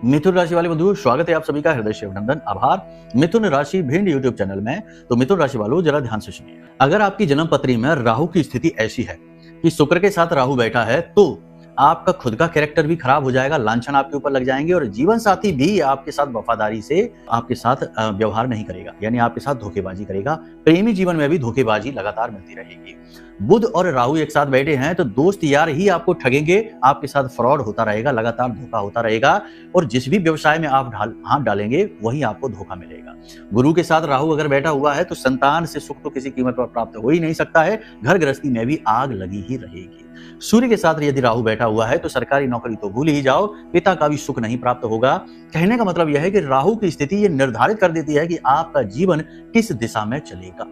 मिथुन राशि वाले बंधु, स्वागत है आप सभी का हृदय से अभिनंदन, आभार। मिथुन राशि भिंड यूट्यूब चैनल में। तो मिथुन राशि वालों, जरा ध्यान से सुनिए। अगर आपकी जन्म पत्री में राहु की स्थिति ऐसी है कि शुक्र के साथ राहु बैठा है, तो आपका खुद का कैरेक्टर भी खराब हो जाएगा, लांछन आपके ऊपर लग जाएंगे और जीवन साथी भी आपके साथ वफादारी से आपके साथ व्यवहार नहीं करेगा, यानी आपके साथ धोखेबाजी करेगा। प्रेमी जीवन में भी धोखेबाजी लगातार मिलती रहेगी। बुध और राहु एक साथ बैठे हैं तो दोस्त यार ही आपको ठगेंगे, आपके साथ फ्रॉड होता रहेगा, लगातार धोखा होता रहेगा और जिस भी व्यवसाय में आप हाथ डालेंगे वही आपको धोखा मिलेगा। गुरु के साथ राहु अगर बैठा हुआ है तो संतान से सुख तो किसी कीमत पर प्राप्त हो ही नहीं सकता है, घर गृहस्थी में भी आग लगी ही रहेगी। सूर्य के साथ यदि राहु बैठा हुआ है तो सरकारी नौकरी तो भूल ही जाओ, पिता का भी सुख नहीं प्राप्त होगा। कहने का मतलब यह है कि राहु की स्थिति ये निर्धारित कर देती है कि आपका जीवन किस दिशा में चलेगा।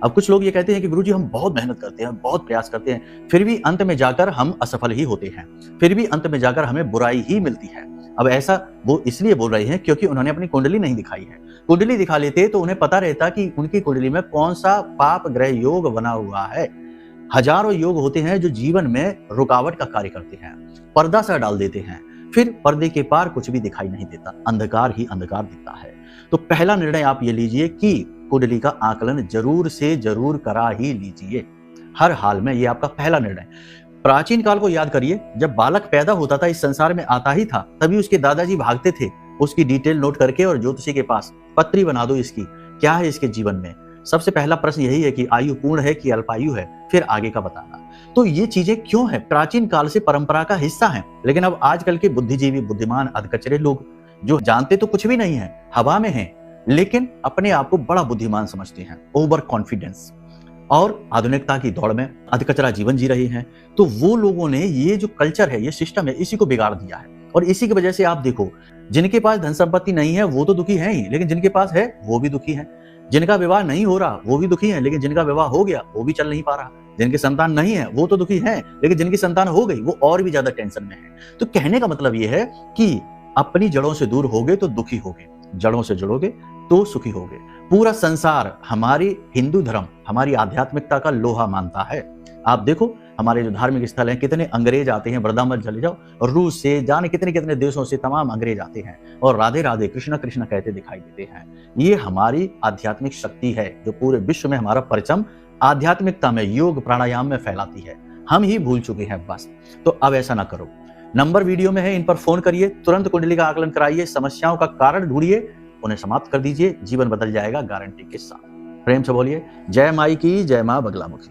अब कुछ लोग ये कहते हैं कि गुरुजी हम बहुत मेहनत करते हैं, बहुत प्रयास करते हैं, फिर भी अंत में जाकर हम असफल ही होते हैं, फिर भी अंत में जाकर हमें बुराई ही मिलती है। अब ऐसा वो इसलिए बोल रहे हैं क्योंकि उन्होंने अपनी कुंडली नहीं दिखाई है। कुंडली दिखा लेते तो उन्हें पता रहता कि उनकी कुंडली में कौन सा पाप ग्रह योग बना हुआ है। हजारों योग होते हैं जो जीवन में रुकावट का कार्य करते हैं, पर्दा सा डाल देते हैं, फिर पर्दे के पार कुछ भी दिखाई नहीं देता, अंधकार ही अंधकार दिखता है। तो पहला निर्णय आप ये लीजिए कि कुंडली का आकलन जरूर से जरूर करा ही लीजिए, हर हाल में। ये आपका पहला निर्णय। प्राचीन काल को याद करिए, जब बालक पैदा होता था, इस संसार में आता ही था, तभी उसके दादाजी भागते थे उसकी डिटेल नोट करके और ज्योतिषी के पास पत्री बना दो, इसकी क्या है इसके जीवन में। सबसे पहला प्रश्न यही है कि आयु पूर्ण है कि अल्पायु है, फिर आगे का बताना। तो ये चीजें क्यों है, प्राचीन काल से परंपरा का हिस्सा है। लेकिन अब आजकल के बुद्धिजीवी, बुद्धिमान, अधकचरे लोग जो जानते तो कुछ भी नहीं है, हवा में हैं, लेकिन अपने आप को बड़ा बुद्धिमान समझते हैं, ओवर कॉन्फिडेंस, और आधुनिकता की दौड़ में अधकचरा जीवन जी रहे हैं। तो वो लोगों ने ये जो कल्चर है, ये सिस्टम है, इसी को बिगाड़ दिया है। और इसी की वजह से आप देखो, जिनके पास धन संपत्ति नहीं है वो तो दुखी है ही, लेकिन जिनके पास है वो भी दुखी है। जिनका विवाह नहीं हो रहा वो भी दुखी है, लेकिन जिनका विवाह हो गया वो भी चल नहीं पा रहा। जिनकी संतान नहीं है वो तो दुखी है, लेकिन जिनकी संतान हो गई वो और भी ज्यादा टेंशन में है। तो कहने का मतलब ये है कि अपनी जड़ों से दूर होगे तो दुखी होगे, जड़ों से जुड़ोगे तो सुखी होगे। पूरा संसार हमारी हिंदू धर्म, हमारी आध्यात्मिकता का लोहा मानता है। आप देखो हमारे जो धार्मिक स्थल हैं, कितने अंग्रेज आते हैं, वृंदावन चले जाओ, रूस से जाने कितने कितने देशों से तमाम अंग्रेज आते हैं और राधे राधे कृष्णा कृष्णा कहते दिखाई देते हैं। ये हमारी आध्यात्मिक शक्ति है जो पूरे विश्व में हमारा परचम आध्यात्मिकता में, योग प्राणायाम में फैलाती है। हम ही भूल चुके हैं बस। तो अब ऐसा ना करो, नंबर वीडियो में है, इन पर फोन करिए, तुरंत कुंडली का आकलन कराइए, समस्याओं का कारण ढूंढिए, उन्हें समाप्त कर दीजिए, जीवन बदल जाएगा गारंटी के साथ। प्रेम से बोलिए जय माई की, जय मां बगलामुखी।